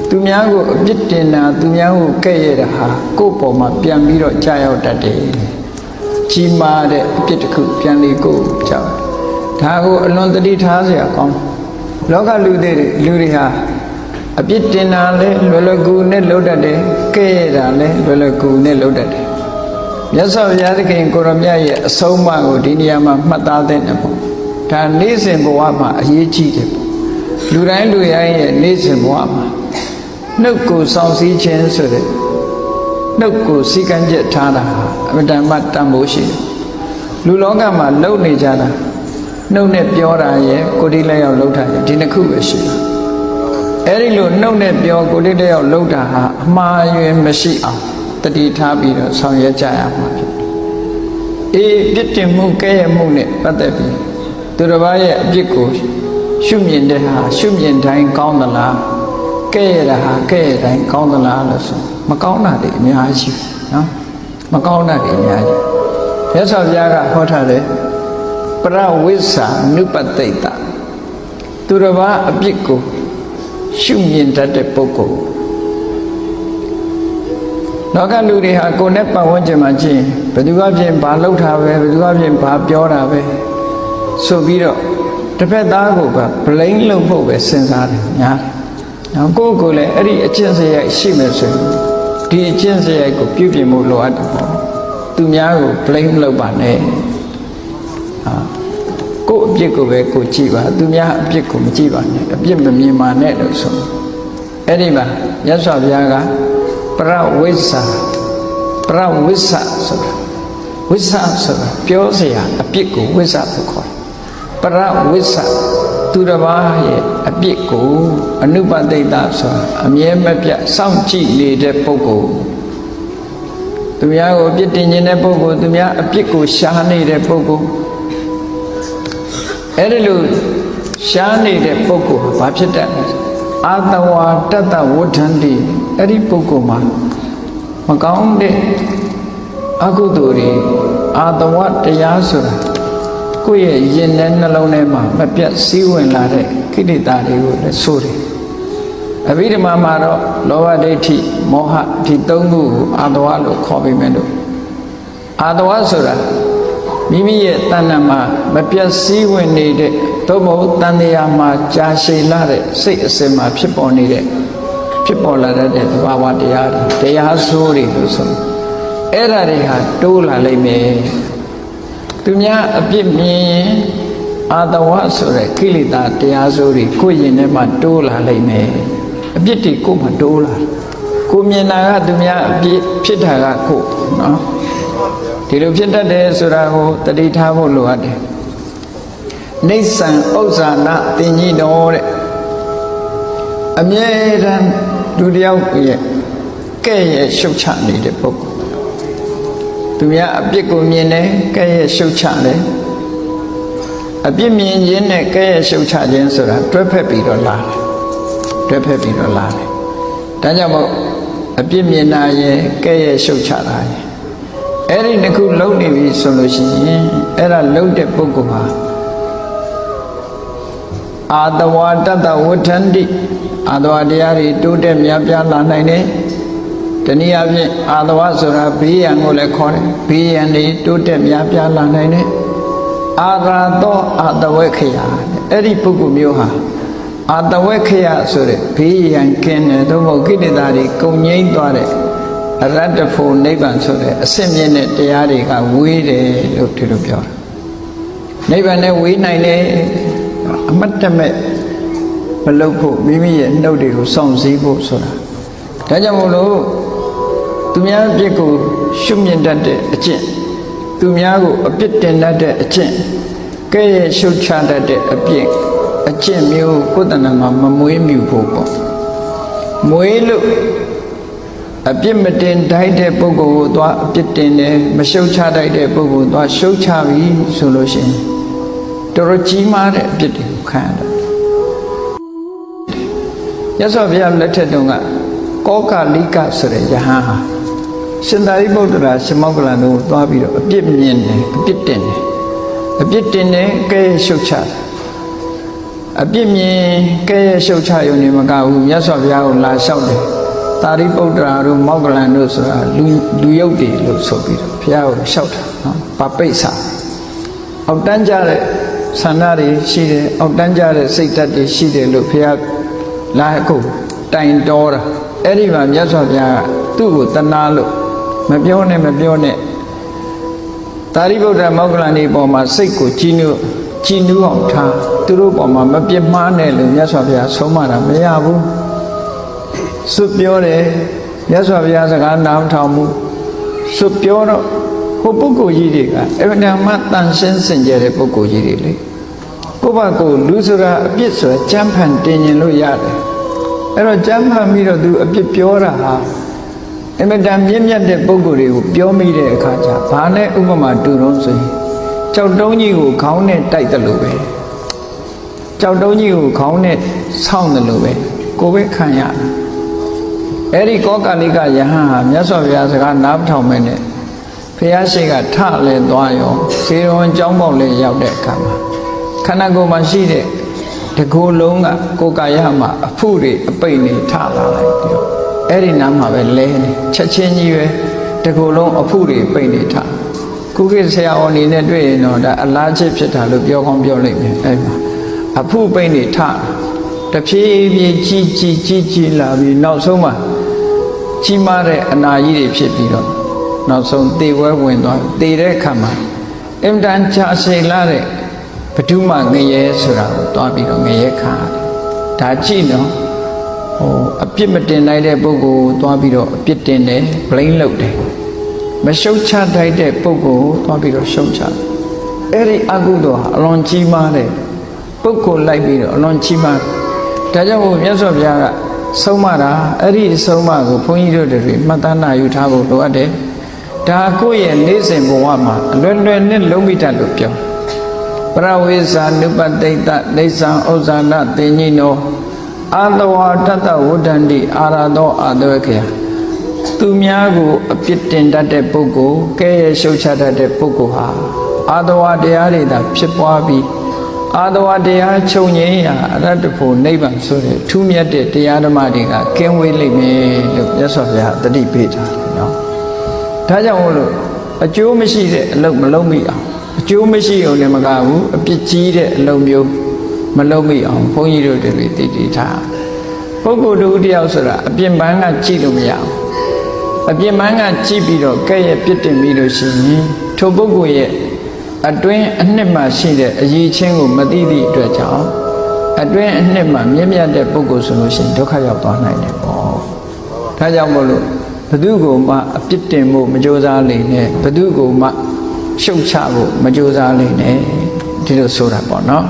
သူများကိုအပြစ်တင်တာသူများကိုကဲ့ရဲ့တာဟာကိုယ့်ပေါ်မှာပြန်ပြီးတော့ကြာရောက်တတ်တယ်ကြီးမားတဲ့အပြစ်တစ်ခုပြန်လေကိုယ်ကြောက်ဒါကိုအလွန်တတိထားစရာကောင်းလောကလူတွေဟာအပြစ်တင်တာလဲလွယ်လွယ်ကူနဲ့လုပ်တတ်တယ်ကဲ့ရဲ့တာလဲလွယ်လွယ်ကူနဲ့လုပ်တတ်တယ်မြတ်စွာဘုရားသခင်ကိုရမြတ်ရဲ့အဆုံးအမကိုဒီနေရာမှာမှတ်သားသင့်တယ်ပေါ့ဒါနေ့စဉ်ဘဝမှာအရေးကြီးတယ်ပေါ့လူတိုင်းလူတိုင်းရဲ့နေ့စဉ်ဘဝမှာနှုတ်ကိုစောင့်စည်းခြင်းဆိုတဲ့နှုတ်ကိုစည်းကမ်းချက်ထားတာအမြဲတမ်းတန်ဖိုးရှိတယ်လူလောကမှာလုံနေကြတာနှုတ်နဲ့ပြောတာရဲ့ကိုယ်တိလက်ရောက်လှုပ်တာရဲ့ဒီနှစ်ခုပဲရှိတယ်အဲ့ဒီလိုနှုတ်နဲ့ပြောကိုယ်တိလက်ရောက်လှုပ်တာဟာအမှားအယွင်းမရှိအောင်တတိထားပြီးတော့ဆောင်ရွက်ကြရမှာဖြစ်တယ်ပြစ်တင်မှုကဲ့ရဲ့မှုနဲ့ပတ်သက်ပြီးသူတစ်ပါးရဲ့အပြစ်ကိုရှုမြင်တဲ့ဟာရှုမြင်တိုင်းကောင်းသလားကဲ့ရဲ့တာဟာကဲ့ရဲ့တိုင်းကောင်းသလားလို့ဆိုမကောင်းတာတွေအများကြီးနော်မကောင်းတာတွေအများကြီးမြတ်စွာဘုရားကဟောထားတယ်ပရဝိဇ္ဇာနုပတိတ္တသူတစ်ပါးအပြစ်ကိုရှုမြင်တတ်တဲ့ပုဂ္ဂိုလ်လောကလူတွေဟာကိုယ်နဲ့ပတ်ဝန်းကျင်မှာကြည့်ဘယ်သူကပြင်ဘာလုပ်တာပဲဘယ်သူကပြင်ဘာပြောတာပဲဆိုပြီးတော့တစ်ဖက်သားကိုက blame လုပ်ဖို့ပဲစဉ်းစားတယ်ညာနောက်ကိုယ့်ကိုယ်လည်းအဲ့ဒီအကျင့်စရိုက်ရှိမယ်ဆိုရင်ဒီအကျင့်စရိုက်ကိုပြုပြင်ဖို့လိုအပ်တယ်ပေါ့သူများကို blame လုပ်ပါနဲ့ကိုယ့်အပြစ်ကိုပဲကိုကြည့်ပါသူများအပြစ်ကိုမကြည့်ပါနဲ့အပြစ်မမြင်ပါနဲ့လို့ဆိုအဲ့ဒီမှာမြတ်စွာဘုရားကပရဝိဇ္ဇာဆိုတာဝိဇ္ဇာဆိုတာပြောเสียအပြစ်ကိုဝိဇ္ဇာလို့ခေါ်တယ်ပရဝိဇ္ဇာသူတစ်ပါးရဲ့အပြစ်ကိုအနုပတိတ္တဆိုတာအမြဲမပြတ်စောင့်ကြည့်နေတဲ့ပုဂ္ဂိုလ်သူများကိုအပြစ်တင်ခြင်းတဲ့ပုဂ္ဂိုလ်သူများအပြစ်ကိုရှားနေတဲ့ပုဂ္ဂိုလ်အဲ့ဒီလိုရှားနေတဲ့ပုဂ္ဂိုလ်ဘာဖြစ်တတ်လဲအာတဝါတတ္တဝဋ္ဌန္တိအဲ့ဒီပုဂ္ဂိုလ်မှာမကောင်းတဲ့အကုသိုလ်တွေအာတဝတရားဆိုတာကိုယ့်ရဲ့ရင်ထဲနှလုံးထဲမှာမပြတ်စည်းဝင်လာတဲ့ကိလေသာတွေကိုလည်းဆိုတယ်အဘိဓမ္မာမှာတော့လောဘဒိဋ္ဌိမောဟဒီသုံးခုကိုအာတဝလို့ခေါ်ပြီးမယ်လို့အာတဝဆိုတာမိမိရဲ့တဏ္ဍာမှာမပြတ်စည်းဝင်နေတဲ့သို့မဟုတ်တန်တရားမှာကြာရှည်လာတဲ့စိတ်အစဉ်မှာဖြစ်ပေါ်လာတဲ့သဘာဝတရားဆိုးတွေလို့ဆိုအဲ့ဒါတွေဟာတိုးလာလိမ့်မယ်သူများအပြစ်မြင်ရင်အာတဝဆိုတဲ့ကိလေသာတရားဆိုးတွေကိုယ်ရင်ထဲမှာတိုးလာလိမ့်မယ်အပြစ်တွေကိုယ်မှာတိုးလာကိုမြင်တာကသူများအပြစ်ဖြစ်တာကကိုနော်ဒီလိုဖြစ်တတ်တယ်ဆိုတာကိုတတိထားဖို့လိုအပ်တယ်နိစ္စံဥစ္စာနာတင်ကြီးတော်တဲ့အမြဲတမ်းလူတယောက်ရဲ့ကဲ့ရဲ့ရှုတ်ချနေတဲ့ပုဂ္ဂိုလ်သူများအပြစ်ကိုမြင်တယ်ကဲ့ရဲ့ရှုတ်ချတယ်အပြစ်မြင်ခြင်းနဲ့ကဲ့ရဲ့ရှုတ်ချခြင်းဆိုတာတွဲဖက်ပြီးတော့လာတယ်ဒါကြောင့်မို့အပြစ်မြင်တာရဲ့ကဲ့ရဲ့ရှုတ်ချတာရဲ့အဲ့ဒီနှစ်ခုလုံးနေပြီဆိုလို့ရှိရင်အဲ့ဒါလုံးတဲ့ပုဂ္ဂိုလ်ဟာအာတဝါတတ္တဝဋ္ဌန္တိအာတဝါတရားတွေတိုးတက်များပြားလာနိုင်တယ်တနည်းအားဖြင့်အာတဝါဆိုတာဘေးရန်ကိုလည်းခေါ်တယ်ဘေးရန်တွေတိုးတက်များပြားလာနိုင်တယ်အာရာတောအာတဝေခယအဲ့ဒီပုဂ္ဂိုလ်မျိုးဟာအာတဝေခယဆိုတဲ့ဘေးရန်ကင်းတယ်သို့မဟုတ်ကိလေသာတွေကုန်ငြိမ်းသွားတဲ့အရတ္တဖို့နိဗ္ဗာန်ဆိုတဲ့အစစ်မြင့်တဲ့တရားတွေကဝေးတယ်လို့ဒီလိုပြောတာနိဗ္ဗာန်နဲ့ဝေးနိုင်တယ်အမတ်တမဲ့မလုပ်ဖို့မိမိရဲ့နှုတ်တွေကိုစောင့်စည်းဖို့ဆိုတာဒါကြောင့်မို့လို့သူများအပြစ်ကိုရှုမြင်တတ်တဲ့အကျင့်သူများကိုအပြစ်တင်တတ်တဲ့အကျင့်ကဲ့ရဲ့ရှုတ်ချတတ်တဲ့အကျင့်မျိုးကိုယ်တဏ္ဍာမှာမမွေးမြူဖို့ပေါ့မွေးလို့အပြစ်မတင်တိုက်တဲ့ပုဂ္ဂိုလ်ကိုသွားအပြစ်တင်တယ်မရှုတ်ချတိုက်တဲ့ပုဂ္ဂိုလ်သွားရှုတ်ချပြီဆိုလို့ရှိရင်တော်တော်ကြီးမားတဲ့အပြစ်တွေကိုခံရတယ်ရသော်ဘုရားလက်ထက်တုန်းကကောကလိကဆိုတဲ့ယဟန်ဟာရှင်သာရိပုတ္တရာရှင်မောက္ကလန်တို့သွားပြီးတော့အပြစ်မြင်တယ်အပြစ်တင်တယ်ကဲရှုတ်ချ အပြစ်မြင်ကဲရဲ့ရှုတ်ချရုံနဲ့မကဘူးမြတ်စွာဘုရားကိုလာလျှောက်တယ်သာရိပုတ္တရာတို့မောက္ကလန်တို့ဆိုတာလူယုတ်တွေလို့ဆိုပြီးတော့ဘုရားကိုလျှောက်တာနော်ပပိစ္ဆာအောက်တန်းကြတဲ့ဆန္ဒတွေရှိတယ်အောက်တန်းကြတဲ့စိတ်ဓာတ်တွေရှိတယ်လို့ဘုရားလာအခုတိုင်တော်တာအဲ့ဒီမှာမြတ်စွာဘုရားကသူ့ကိုတနာလို့မပြောနဲ့သာရိပုတ္တရာမောက္ကလန်ဒီပေါ်မှာစိတ်ကိုကြည်နူးအောင်ထားသူတို့ပေါ်မှာမပြစ်မှားနဲ့လို့မြတ်စွာဘုရားဆုံးမတာမရဘူးစွတ်ပြောတယ်မြတ်စွာဘုရားစကားနားထောင်မှုစွတ်ပြောတော့ဟိုပုဂ္ဂိုလ်ကြီးတွေကအမှန်မှတန်ရှင်းစင်ကြယ်တဲ့ပုဂ္ဂိုလ်ကြီးတွေလေကိုယ့်ဘာကိုလူဆိုတာအပြစ်ဆိုကြမ်းဖန်တင်ရင်လို့ရတယ်အဲ့တော့ကြမ်းဖန်ပြီးတော့သူအပြစ်ပြောတာဟာအမှန်တန်မြင့်မြတ်တဲ့ပုဂ္ဂိုလ်တွေကိုပြောမိတဲ့အခါကျဘာနဲ့ဥပမာတူတော့ဆိုရင်ကြောက်တုံးကြီးကိုခေါင်းနဲ့တိုက်တယ်လို့ပဲကြောက်တုံးကြီးကိုခေါင်းနဲ့ဆောင်းတယ်လို့ပဲကိုယ်ပဲခံရအဲ့ဒီကောကာလိကယဟန်ဟာမြတ်စွာဘုရားစကားနားထောင်မဲ့နဲ့ဘုရားရှိခိုးထလဲသွားရောဇေရဝံကျောင်းပေါက်လဲရောက်တဲ့အခါမှာခန္ဓာကိုယ်မှာရှိတဲ့တကူလုံးကကိုယ်ကာယမှာအဖုတွေအပိတ်နေထလာလိုက်ပြီးတော့အဲ့ဒီနားမှာပဲလဲနေချက်ချင်းကြီးပဲတကူလုံးအဖုတွေပိတ်နေထခုခေတ်ဆရာဝန်နေနဲ့တွေ့ရင်တော့ဒါအလားချစ်ဖြစ်တာလို့ပြောကောင်းပြောလိမ့်မယ်အဲ့မှာအဖုပိတ်နေထတဖြည်းဖြည်းကြီးလာပြီးနောက်ဆုံးမှာကြီးမားတဲ့အနာကြီးတွေဖြစ်ပြီးတော့နောက်ဆုံးသေဝဲဝင်သွားသေတဲ့အခါမှာအင်တန်ချာရှည်လာတဲ့ဘဒုမငရဲဆိုတာကိုတွားပြီးတော့ငရဲခံရတယ်ဒါကြည့်နော်အပြစ်မတင်နိုင်တဲ့ပုဂ္ဂိုလ်ကိုတွားပြီးတော့အပြစ်တင်တယ်ဘလိမ့်လုပ်တယ်မရှုတ်ချထိုက်တဲ့ပုဂ္ဂိုလ်ကိုတွားပြီးတော့ရှုတ်ချအဲ့ဒီအကုသိုလ်ဟာအလွန်ကြီးမားတဲ့ပုဂ္ဂိုလ်လိုက်ပြီးတော့အလွန်ကြီးမားဒါကြောင့်မြတ်စွာဘုရားကဆုံးမတာအဲ့ဒီဆုံးမကိုဘုန်းကြီးတို့တွေမှတ်သားနာယူထားဖို့လိုအပ်တယ်ဒါကိုယ့်ရဲ့နေ့စဉ်ဘဝမှာအလွယ်နဲ့လုံးမိတတ်လို့ပြောပရဝိဇာနုပတိတနေသံဥဇာနတင်ညိနောအာတဝတတဝဋ္ဌန္တိအာရသောအာတဝခေယသူများကိုအပြစ်တင်တတ်တဲ့ပုဂ္ဂိုလ်ကဲရဲ့ရှုတ်ချတတ်တဲ့ပုဂ္ဂိုလ်ဟာအာတဝတရားတွေသာဖြစ်ပွားပြီးအာတဝတရားချုပ်ငြိမ်းရာအရတ္တဖို့နိဗ္ဗာန်ဆိုတဲ့ထူးမြတ်တဲ့တရားဓမ္မတွေကကင်းဝေးလိမ့်မယ်လို့မြတ်စွာဘုရားတတိပေးတာနော်ဒါကြောင့်မို့လို့အကျိုးမရှိတဲ့အလုပ်မလုပ်မိအောင်အကျိုးမရှိအောင်လည်းမကဘူးအပြစ်ကြီးတဲ့အလုပ်မျိုးမလုပ်မိအောင်ဘုန်းကြီးတို့တွေတည်ထားပုဂ္ဂိုလ်တို့တယောက်ဆိုတာအပြစ်မှန်းကကြည့်လို့မရအောင်အပြစ်မှန်းကကြည့်ပြီးတော့ကဲ့ရဲ့ပြစ်တင်ပြီးလို့ရှိရင်ထိုပုဂ္ဂိုလ်ရဲ့အတွင်းအနှစ်မှရှိတဲ့အရေးချင်းကိုမသိသည့်အတွက်ကြောင့်အတွင်းအနှစ်မှမြင့်မြတ်တဲ့ပုဂ္ဂိုလ်ဆိုလို့ရှိရင်ဒုက္ခရောက်သွားနိုင်တယ်ပေါ့ဒါကြောင့်မို့လို့ဘသူကိုမှအပြစ်တင်ဖို့မကြိုးစားလိမ့်နဲ့ဘသူကိုမှရှုတ်ချဖို့မကြိုးစားလိမ့်နဲ့ဒီလိုဆိုတာပေါ့နော်